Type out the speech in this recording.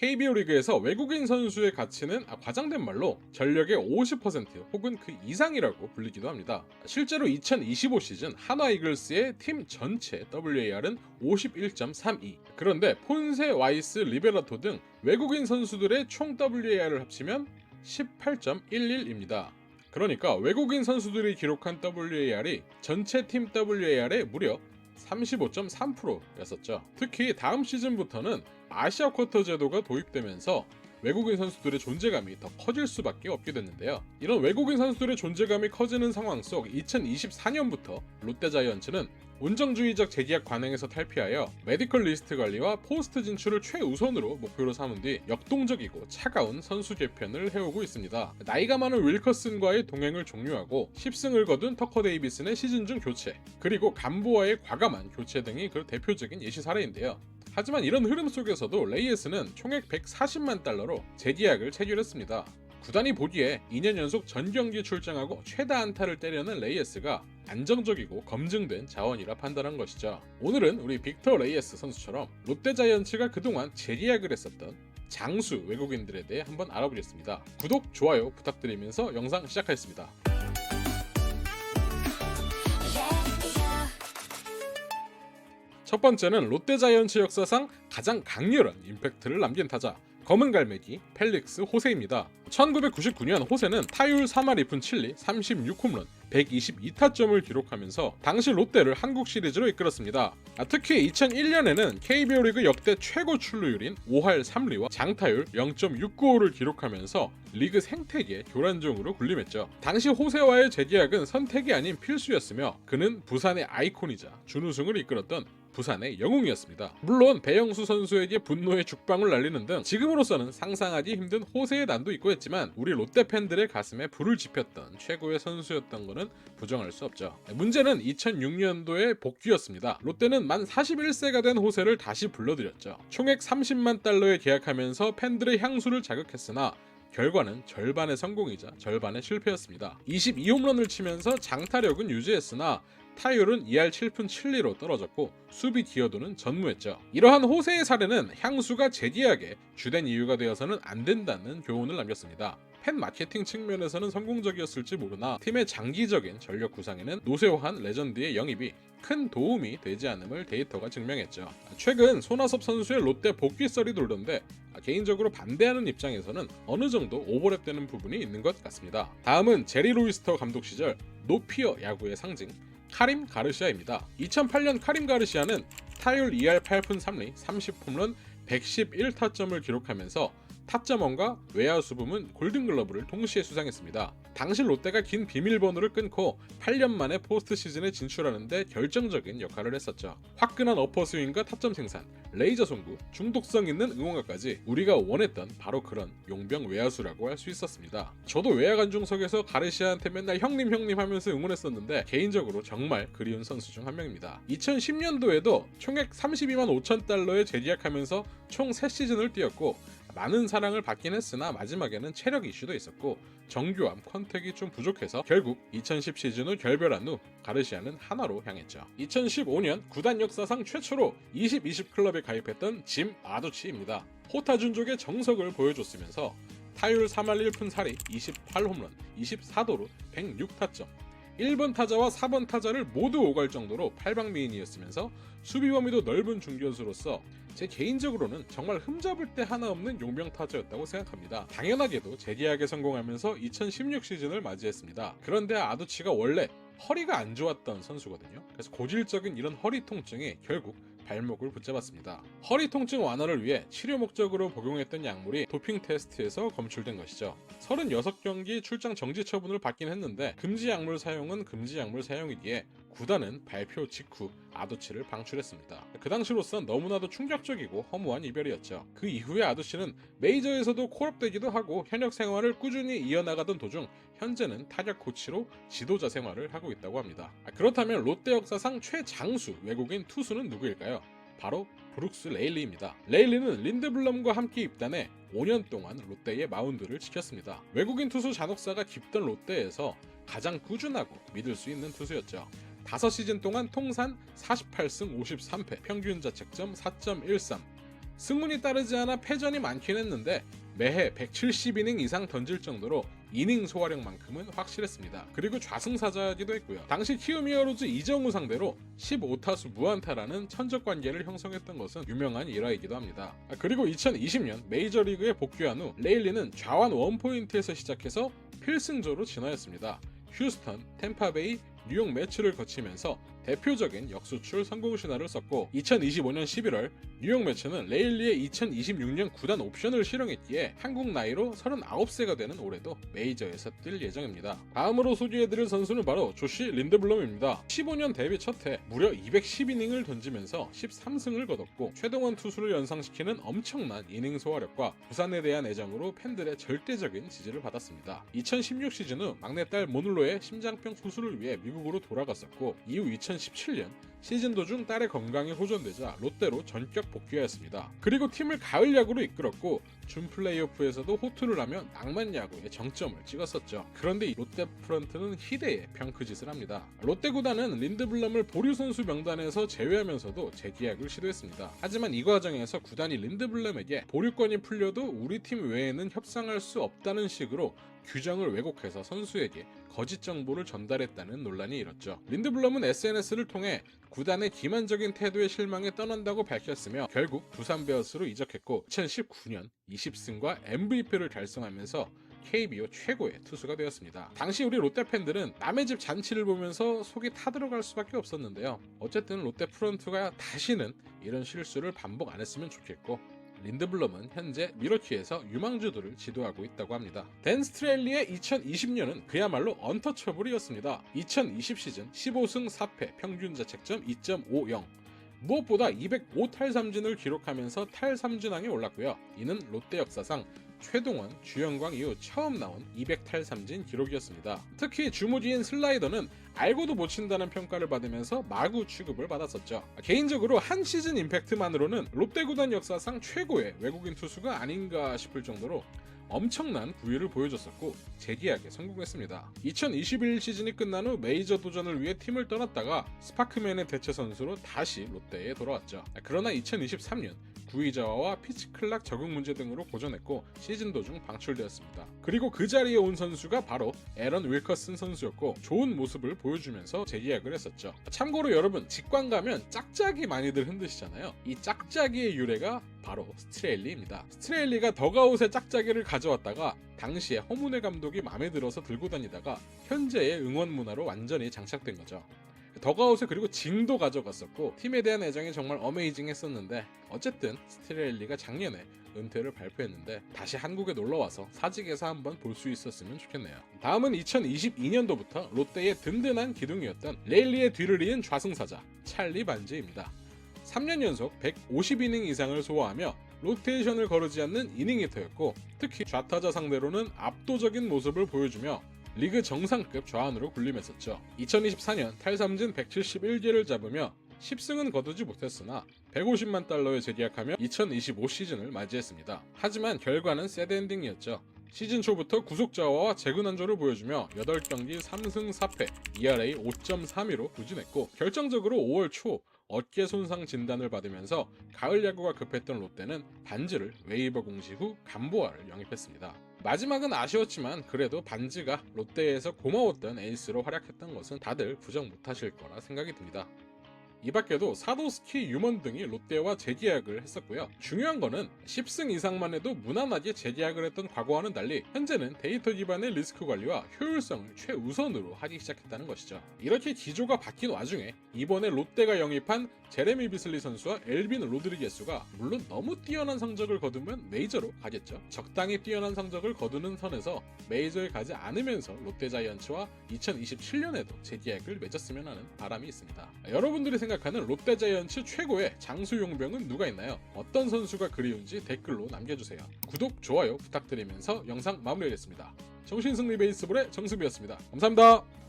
KBO 리그에서 외국인 선수의 가치는 과장된 말로 전력의 50% 혹은 그 이상이라고 불리기도 합니다. 실제로 2025 시즌 한화 이글스의 팀 전체 WAR은 51.32. 그런데 폰세, 와이스, 리베라토 등 외국인 선수들의 총 WAR을 합치면 18.11입니다. 그러니까 외국인 선수들이 기록한 WAR이 전체 팀 WAR의 무려 35.3%였었죠. 특히 다음 시즌부터는 아시아 쿼터 제도가 도입되면서 외국인 선수들의 존재감이 더 커질 수밖에 없게 됐는데요. 이런 외국인 선수들의 존재감이 커지는 상황 속 2024년부터 롯데자이언츠는 온정주의적 재계약 관행에서 탈피하여 메디컬 리스트 관리와 포스트 진출을 최우선으로 목표로 삼은 뒤 역동적이고 차가운 선수 개편을 해오고 있습니다. 나이가 많은 윌커슨과의 동행을 종료하고 10승을 거둔 터커 데이비슨의 시즌 중 교체, 그리고 감보와의 과감한 교체 등이 그 대표적인 예시 사례인데요. 하지만 이런 흐름 속에서도 레이에스는 총액 140만 달러로 재계약을 체결했습니다. 구단이 보기에 2년 연속 전 경기에 출장하고 최다 안타를 때려는 레이에스가 안정적이고 검증된 자원이라 판단한 것이죠. 오늘은 우리 빅터 레이에스 선수처럼 롯데자이언츠가 그동안 재계약을 했었던 장수 외국인들에 대해 한번 알아보겠습니다. 구독, 좋아요 부탁드리면서 영상 시작하겠습니다. 첫 번째는 롯데자이언츠 역사상 가장 강렬한 임팩트를 남긴 타자, 검은 갈매기 펠릭스 호세입니다. 1999년 호세는 타율 3할 2푼 7리 36홈런 122타점을 기록하면서 당시 롯데를 한국 시리즈로 이끌었습니다. 특히 2001년에는 KBO 리그 역대 최고 출루율인 5할 3리와 장타율 0.695를 기록하면서 리그 생태계 교란종으로 군림했죠. 당시 호세와의 재계약은 선택이 아닌 필수였으며 그는 부산의 아이콘이자 준우승을 이끌었던 부산의 영웅이었습니다. 물론 배영수 선수에게 분노의 죽방을 날리는 등 지금으로서는 상상하기 힘든 호세의 난도 있고 했지만 우리 롯데 팬들의 가슴에 불을 지폈던 최고의 선수였던 것은 부정할 수 없죠. 문제는 2006년도의 복귀였습니다. 롯데는 만 41세가 된 호세를 다시 불러들였죠. 총액 30만 달러에 계약하면서 팬들의 향수를 자극했으나 결과는 절반의 성공이자 절반의 실패였습니다. 22홈런을 치면서 장타력은 유지했으나 타율은 2할 7푼 7리로 떨어졌고 수비 기여도는 전무했죠. 이러한 호세의 사례는 향수가 재계약의 주된 이유가 되어서는 안 된다는 교훈을 남겼습니다. 팬 마케팅 측면에서는 성공적이었을지 모르나 팀의 장기적인 전력 구상에는 노쇠화한 레전드의 영입이 큰 도움이 되지 않음을 데이터가 증명했죠. 최근 손아섭 선수의 롯데 복귀 썰이 돌던데 개인적으로 반대하는 입장에서는 어느 정도 오버랩되는 부분이 있는 것 같습니다. 다음은 제리 로이스터 감독 시절 노피어 야구의 상징 카림 가르시아입니다. 2008년 카림 가르시아는 타율 2할 8푼 3리 30홈런 111타점을 기록하면서 타점왕과 외야수 부문 골든글러브를 동시에 수상했습니다. 당시 롯데가 긴 비밀번호를 끊고 8년 만에 포스트 시즌에 진출하는데 결정적인 역할을 했었죠. 화끈한 어퍼 스윙과 타점 생산, 레이저 송구, 중독성 있는 응원가까지 우리가 원했던 바로 그런 용병 외야수라고 할 수 있었습니다. 저도 외야 관중석에서 가르시아한테 맨날 형님 하면서 응원했었는데 개인적으로 정말 그리운 선수 중 한 명입니다. 2010년도에도 총액 32만 5천 달러에 재계약하면서 총 3시즌을 뛰었고 많은 사랑을 받긴 했으나 마지막에는 체력 이슈도 있었고 정교함, 컨택이 좀 부족해서 결국 2010 시즌 후 결별한 후 가르시아는 한화로 향했죠. 2015년 구단 역사상 최초로 20-20 클럽에 가입했던 짐 아두치입니다. 호타준족의 정석을 보여줬으면서 타율 3할 1푼 4리 28홈런 24도루 106타점 1번 타자와 4번 타자를 모두 오갈 정도로 팔방미인이었으면서 수비 범위도 넓은 중견수로서 제 개인적으로는 정말 흠잡을 데 하나 없는 용병 타자였다고 생각합니다. 당연하게도 재계약에 성공하면서 2016 시즌을 맞이했습니다. 그런데 아두치가 원래 허리가 안 좋았던 선수거든요. 그래서 고질적인 이런 허리 통증이 결국 발목을 붙잡았습니다. 허리 통증 완화를 위해 치료 목적으로 복용했던 약물이 도핑 테스트에서 검출된 것이죠. 36경기 출장 정지 처분을 받긴 했는데 금지 약물 사용은 금지 약물 사용이기에 구단은 발표 직후 아두치를 방출했습니다. 그 당시로선 너무나도 충격적이고 허무한 이별이었죠. 그 이후에 아두치는 메이저에서도 콜업되기도 하고 현역 생활을 꾸준히 이어나가던 도중 현재는 타격 코치로 지도자 생활을 하고 있다고 합니다. 그렇다면 롯데 역사상 최장수 외국인 투수는 누구일까요? 바로 브룩스 레일리입니다. 레일리는 린드블럼과 함께 입단해 5년 동안 롯데의 마운드를 지켰습니다. 외국인 투수 잔혹사가 깊던 롯데에서 가장 꾸준하고 믿을 수 있는 투수였죠. 5시즌 동안 통산 48승 53패, 평균 자책점 4.13, 승운이 따르지 않아 패전이 많긴 했는데 매해 170이닝 이상 던질 정도로 이닝 소화력만큼은 확실했습니다. 그리고 좌승사자이기도 했고요. 당시 키움 히어로즈 이정우 상대로 15타수 무안타라는 천적 관계를 형성했던 것은 유명한 일화이기도 합니다. 그리고 2020년 메이저리그에 복귀한 후 레일리는 좌완 원포인트에서 시작해서 필승조로 진화했습니다. 휴스턴, 템파베이, 뉴욕 매치를 거치면서 대표적인 역수출 성공 신화를 썼고 2025년 11월 뉴욕 매치는 레일리의 2026년 구단 옵션을 실행했기에 한국 나이로 39세가 되는 올해도 메이저에서 뛸 예정입니다. 다음으로 소개해드릴 선수는 바로 조시 린드블럼입니다. 15년 데뷔 첫해 무려 210이닝을 던지면서 13승을 거뒀고 최동원 투수를 연상시키는 엄청난 이닝 소화력과 부산에 대한 애정으로 팬들의 절대적인 지지를 받았습니다. 2016 시즌 후 막내딸 모눌로의 심장병 수술을 위해 미국으로 돌아갔었고 이후 2017년 시즌 도중 딸의 건강이 호전되자 롯데로 전격 복귀하였습니다. 그리고 팀을 가을 야구로 이끌었고 준 플레이오프에서도 호투를 하며 낭만 야구의 정점을 찍었었죠. 그런데 이 롯데 프런트는 희대의 평크짓을 합니다. 롯데 구단은 린드블럼을 보류 선수 명단에서 제외하면서도 재계약을 시도했습니다. 하지만 이 과정에서 구단이 린드블럼에게 보류권이 풀려도 우리 팀 외에는 협상할 수 없다는 식으로 규정을 왜곡해서 선수에게 거짓 정보를 전달했다는 논란이 일었죠. 린드블럼은 SNS를 통해 구단의 기만적인 태도에 실망해 떠난다고 밝혔으며 결국 두산 베어스로 이적했고 2019년 20승과 MVP를 달성하면서 KBO 최고의 투수가 되었습니다. 당시 우리 롯데 팬들은 남의 집 잔치를 보면서 속이 타들어갈 수밖에 없었는데요. 어쨌든 롯데 프런트가 다시는 이런 실수를 반복 안 했으면 좋겠고 린드블럼은 현재 미러키에서 유망주들을 지도하고 있다고 합니다. 댄 스트레일리의 2020년은 그야말로 언터처블이었습니다. 2020 시즌 15승 4패 평균 자책점 2.50 무엇보다 205탈삼진을 기록하면서 탈삼진왕에 올랐고요. 이는 롯데 역사상 최동원, 주영광 이후 처음 나온 200탈삼진 기록이었습니다. 특히 주무기인 슬라이더는 알고도 못 친다는 평가를 받으면서 마구 취급을 받았었죠. 개인적으로 한 시즌 임팩트만으로는 롯데 구단 역사상 최고의 외국인 투수가 아닌가 싶을 정도로 엄청난 부위를 보여줬었고 재계약에 성공했습니다. 2021 시즌이 끝난 후 메이저 도전을 위해 팀을 떠났다가 스파크맨의 대체 선수로 다시 롯데에 돌아왔죠. 그러나 2023년 구위자와와 피치 클락 적응 문제 등으로 고전했고 시즌 도중 방출되었습니다. 그리고 그 자리에 온 선수가 바로 에런 윌커슨 선수였고 좋은 모습을 보여주면서 재계약을 했었죠. 참고로 여러분 직관 가면 짝짝이 많이들 흔드시잖아요. 이 짝짝이의 유래가 바로 스트레일리입니다. 스트레일리가 더가웃에 짝짝이를 가져왔다가 당시에 허문회 감독이 마음에 들어서 들고 다니다가 현재의 응원 문화로 완전히 장착된 거죠. 더가웃에 그리고 징도 가져갔었고 팀에 대한 애정이 정말 어메이징했었는데 어쨌든 스트레일리가 작년에 은퇴를 발표했는데 다시 한국에 놀러와서 사직에서 한번 볼 수 있었으면 좋겠네요. 다음은 2022년도부터 롯데의 든든한 기둥이었던 레일리의 뒤를 이은 좌승사자 찰리 반지입니다. 3년 연속 150이닝 이상을 소화하며 로테이션을 거르지 않는 이닝 히터였고 특히 좌타자 상대로는 압도적인 모습을 보여주며 리그 정상급 좌완으로 군림했었죠. 2024년 탈삼진 171개를 잡으며 10승은 거두지 못했으나 150만 달러에 재계약하며 2025 시즌을 맞이했습니다. 하지만 결과는 새드엔딩이었죠. 시즌 초부터 구속자와와 재근안조를 보여주며 8경기 3승 4패, ERA 5.32로 부진했고 결정적으로 5월 초 어깨 손상 진단을 받으면서 가을 야구가 급했던 롯데는 반지를 웨이버 공시 후 감보아를 영입했습니다. 마지막은 아쉬웠지만 그래도 반지가 롯데에서 고마웠던 에이스로 활약했던 것은 다들 부정 못하실 거라 생각이 듭니다. 이 밖에도 사도스키, 유먼 등이 롯데와 재계약을 했었고요. 중요한 거는 10승 이상만 해도 무난하게 재계약을 했던 과거와는 달리 현재는 데이터 기반의 리스크 관리와 효율성을 최우선으로 하기 시작했다는 것이죠. 이렇게 기조가 바뀐 와중에 이번에 롯데가 영입한 제레미 비슬리 선수와 엘빈 로드리게스가 물론 너무 뛰어난 성적을 거두면 메이저로 가겠죠. 적당히 뛰어난 성적을 거두는 선에서 메이저에 가지 않으면서 롯데 자이언츠와 2027년에도 재계약을 맺었으면 하는 바람이 있습니다. 여러분들이 생각하는 롯데 자이언츠 최고의 장수 용병은 누가 있나요? 어떤 선수가 그리운지 댓글로 남겨주세요. 구독, 좋아요 부탁드리면서 영상 마무리하겠습니다. 정신승리 베이스볼의 정승비였습니다. 감사합니다.